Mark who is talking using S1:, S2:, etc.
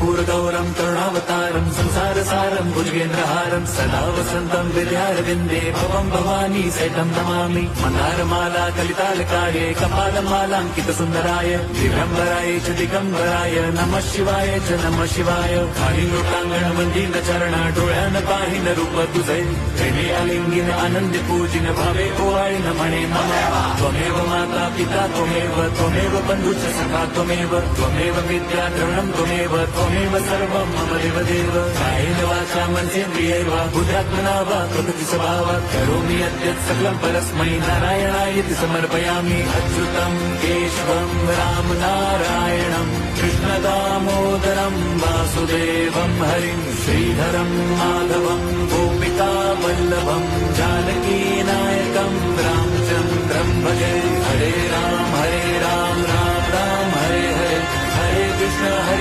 S1: कर्पूरगौरं करुणावतारं संसारसारं भुजगेन्द्रहारं सदा वसन्तं विद्यारविन्दे भवं भवानी सहितं नमामि। मन्दारमाला कलितालकाये कपालमालाङ्कितसुन्दराय दिगम्बराय च दिगम्बराय नमः शिवाय च नमः शिवाय। कालीलोकाङ्गण वन्दीन चरण डोळ्यान पाहिन रूप तुझे प्रेमे अलिंगिन आनंद पूजिन भावे ओवाळिन म्हणे मम त्वमेव माता पिता त्वमेव बन्धुश्च सखा त्वमेव विद्या द्रवणं त्वमेव सर्वं मम देवदेव। कायेन वाचा मनसेन्द्रियैर्वा बुद्ध्यात्मना वा प्रकृति स्वभावात् करोमि यद्यत् सकलं परस्मै नारायणायति समर्पयामि। अच्युतं केशवं राम नारायणं कृष्णदामोदरं वासुदेवं हरिं श्रीधरं माधवं गोपिका वल्लभं जानकीनायकं रामचन्द्रं भजे। हरे राम राम राम हरे हरे, हरे कृष्ण हरे